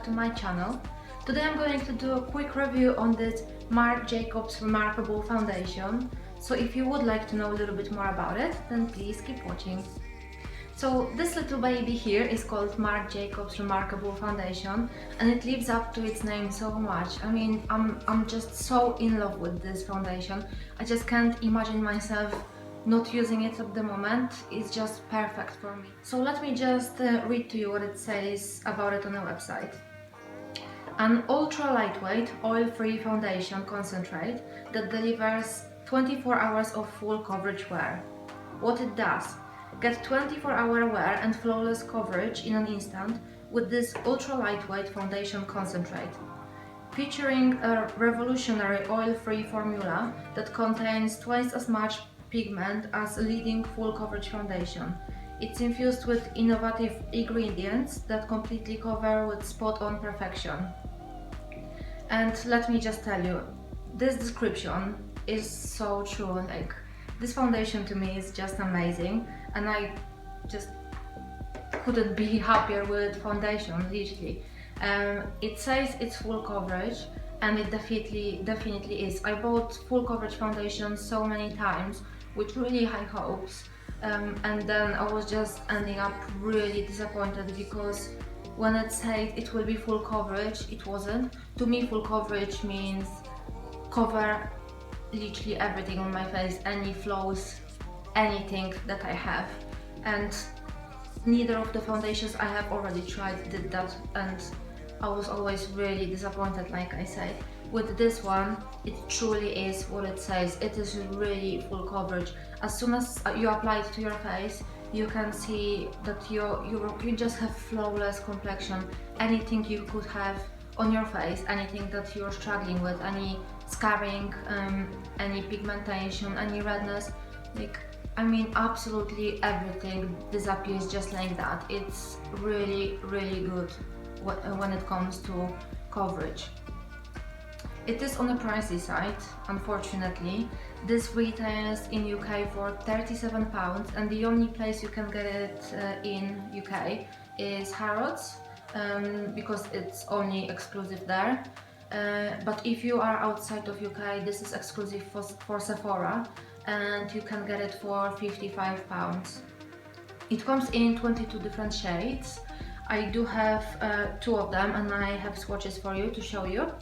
to my channel. Today I'm going to do a quick review on this Marc Jacobs Remarcable foundation. So if you would like to know a little bit more about it, then please keep watching. So this little baby here is called Marc Jacobs Remarcable foundation, and it lives up to its name so much. I mean, I'm just so in love with this foundation. I just can't imagine myself not using it at the moment. It's just perfect for me. So let me just read to you what it says about it on the website. An ultra lightweight, oil-free foundation concentrate that delivers 24 hours of full coverage wear. What it does: get 24-hour wear and flawless coverage in an instant with this ultra lightweight foundation concentrate. Featuring a revolutionary oil-free formula that contains twice as much pigment as a leading full coverage foundation. It's infused with innovative ingredients that completely cover with spot-on perfection. And let me just tell you, this description is so true. Like, this foundation to me is just amazing, and I just couldn't be happier with foundation, literally. It says it's full coverage, and it definitely is. I bought full coverage foundation so many times with really high hopes, and then I was just ending up really disappointed because when it said it will be full coverage, it wasn't. To me, full coverage means cover literally everything on my face, any flaws, anything that I have, and neither of the foundations I have already tried did that, and I was always really disappointed, like I said. With this one, it truly is what it says. It is really full coverage. As soon as you apply it to your face, you can see that you just have flawless complexion. Anything you could have on your face, anything that you're struggling with, any scarring, any pigmentation, any redness, like, I mean, absolutely everything disappears just like that. It's really good when it comes to coverage. It is on the pricey side, unfortunately. This retails in UK for £37, and the only place you can get it in UK is Harrods, because it's only exclusive there. But if you are outside of UK, this is exclusive for Sephora, and you can get it for £55. It comes in 22 different shades. I do have 2 of them, and I have swatches for you to show you.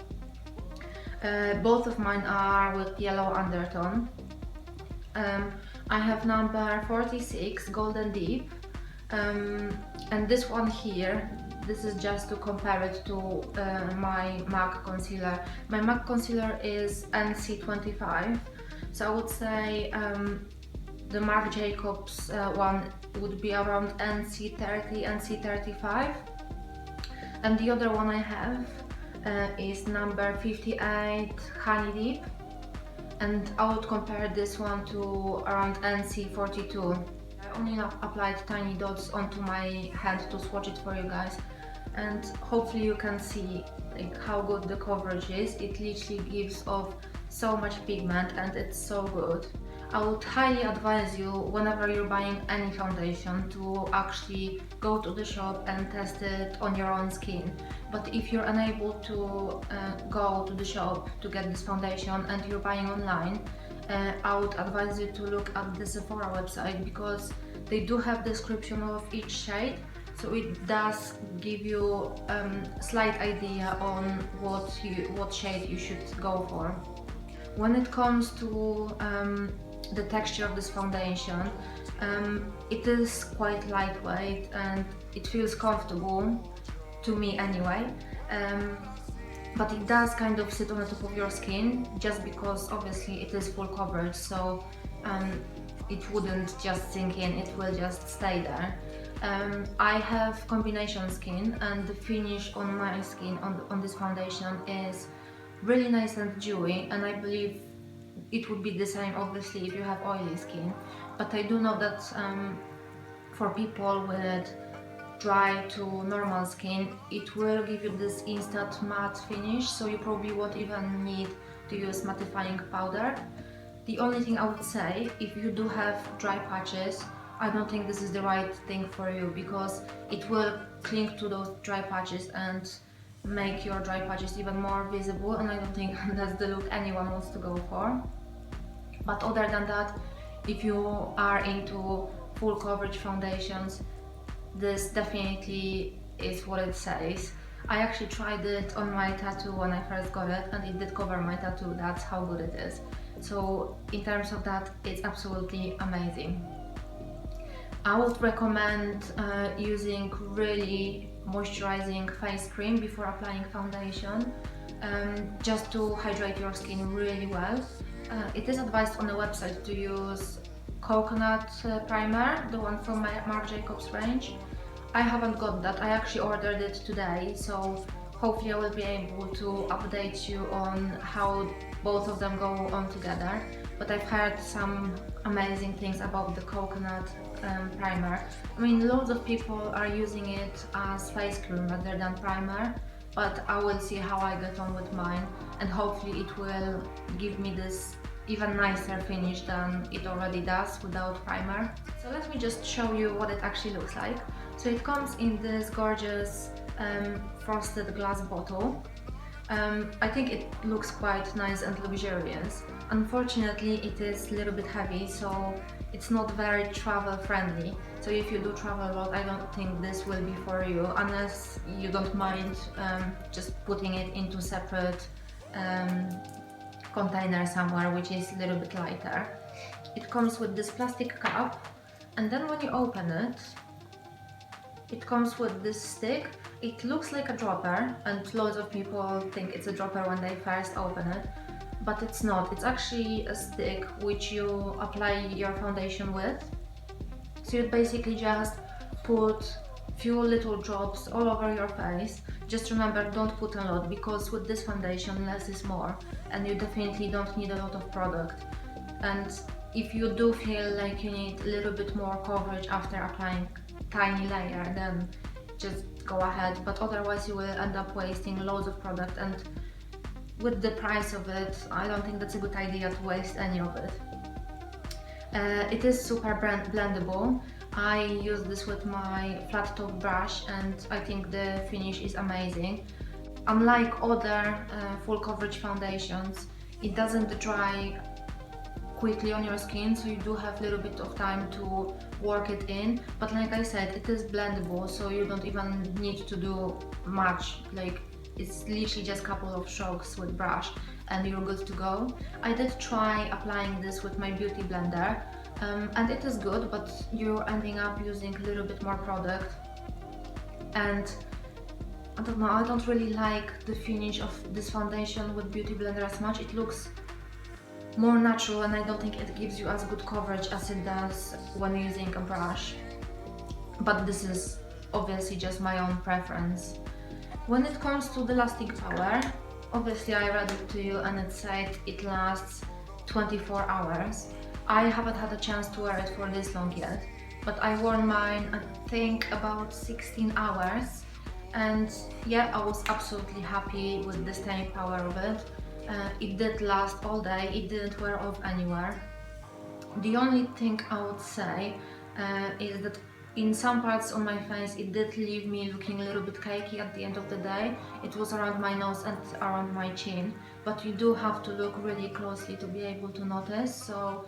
Both of mine are with yellow undertone. I have number 46, Golden Deep, and this one here, this is just to compare it to my MAC concealer. My MAC concealer is NC25, so I would say the Marc Jacobs one would be around NC30, NC35, and the other one I have is number 58, Honey Deep, and I would compare this one to around NC42. I only applied tiny dots onto my hand to swatch it for you guys, and hopefully you can see like how good the coverage is. It literally gives off so much pigment, and it's so good. I would highly advise you, whenever you're buying any foundation, to actually go to the shop and test it on your own skin. But if you're unable to go to the shop to get this foundation and you're buying online, I would advise you to look at the Sephora website, because they do have description of each shade, so it does give you a slight idea on what shade you should go for. When it comes to the texture of this foundation, it is quite lightweight and it feels comfortable, to me anyway, but it does kind of sit on the top of your skin, just because obviously it is full coverage, so it wouldn't just sink in, it will just stay there. I have combination skin, and the finish on my skin on this foundation is really nice and dewy, and I believe it would be the same obviously if you have oily skin. But I do know that for people with dry to normal skin, it will give you this instant matte finish, so you probably won't even need to use mattifying powder. The only thing I would say, if you do have dry patches, I don't think this is the right thing for you, because it will cling to those dry patches and make your dry patches even more visible, and I don't think that's the look anyone wants to go for. But other than that, if you are into full coverage foundations, this definitely is what it says. I actually tried it on my tattoo when I first got it, and it did cover my tattoo. That's how good it is. So in terms of that, it's absolutely amazing. I would recommend using really moisturizing face cream before applying foundation, just to hydrate your skin really well. It is advised on the website to use coconut primer, the one from my Marc Jacobs range. I haven't got that. I actually ordered it today, so hopefully I will be able to update you on how both of them go on together. But I've heard some amazing things about the coconut primer. I mean, loads of people are using it as face cream rather than primer, but I will see how I get on with mine, and hopefully it will give me this even nicer finish than it already does without primer. So let me just show you what it actually looks like. So it comes in this gorgeous frosted glass bottle. I think it looks quite nice and luxurious. Unfortunately, it is a little bit heavy, so it's not very travel friendly. So if you do travel a lot, I don't think this will be for you, unless you don't mind just putting it into separate container somewhere, which is a little bit lighter. It comes with this plastic cup, and then when you open it, it comes with this stick. It looks like a dropper, and loads of people think it's a dropper when they first open it, but it's not. It's actually a stick which you apply your foundation with. So you basically just put few little drops all over your face. Just remember, don't put a lot, because with this foundation less is more, and you definitely don't need a lot of product. And if you do feel like you need a little bit more coverage after applying tiny layer, then just go ahead, but otherwise you will end up wasting loads of product, and with the price of it, I don't think that's a good idea to waste any of it. It is super blendable. I use this with my flat top brush, and I think the finish is amazing. Unlike other full coverage foundations, it doesn't dry quickly on your skin, so you do have a little bit of time to work it in. But like I said, it is blendable, so you don't even need to do much. Like, it's literally just a couple of strokes with brush and you're good to go. I did try applying this with my beauty blender, and it is good, but you're ending up using a little bit more product, and I don't know, I don't really like the finish of this foundation with beauty blender as much. It looks more natural, and I don't think it gives you as good coverage as it does when using a brush. But this is obviously just my own preference. When it comes to the lasting power, obviously I read it to you and it said it lasts 24 hours. I haven't had a chance to wear it for this long yet, but I wore mine I think about 16 hours, and yeah, I was absolutely happy with the staying power of it. It did last all day, it didn't wear off anywhere. The only thing I would say is that in some parts on my face it did leave me looking a little bit cakey at the end of the day. It was around my nose and around my chin, but you do have to look really closely to be able to notice, so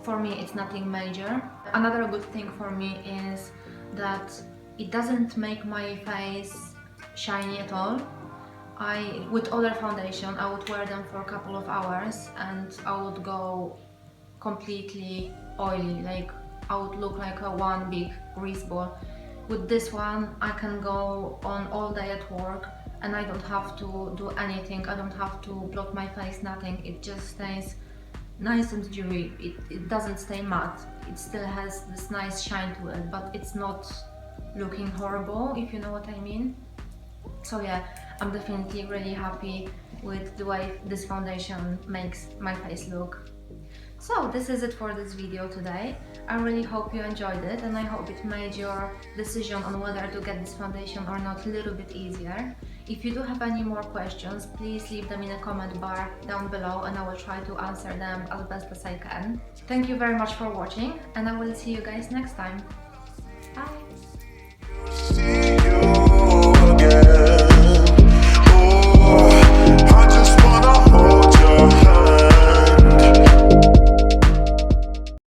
for me it's nothing major. Another good thing for me is that it doesn't make my face shiny at all. With other foundation, I would wear them for a couple of hours and I would go completely oily, like I would look like a one big grease ball. With this one, I can go on all day at work and I don't have to do anything. I don't have to blot my face, nothing. It just stays nice and dewy. It doesn't stay matte. It still has this nice shine to it, but it's not looking horrible, if you know what I mean. So yeah, I'm definitely really happy with the way this foundation makes my face look. So this is it for this video today. I really hope you enjoyed it, and I hope it made your decision on whether to get this foundation or not a little bit easier. If you do have any more questions, please leave them in the comment bar down below and I will try to answer them as best as I can. Thank you very much for watching, and I will see you guys next time. Bye!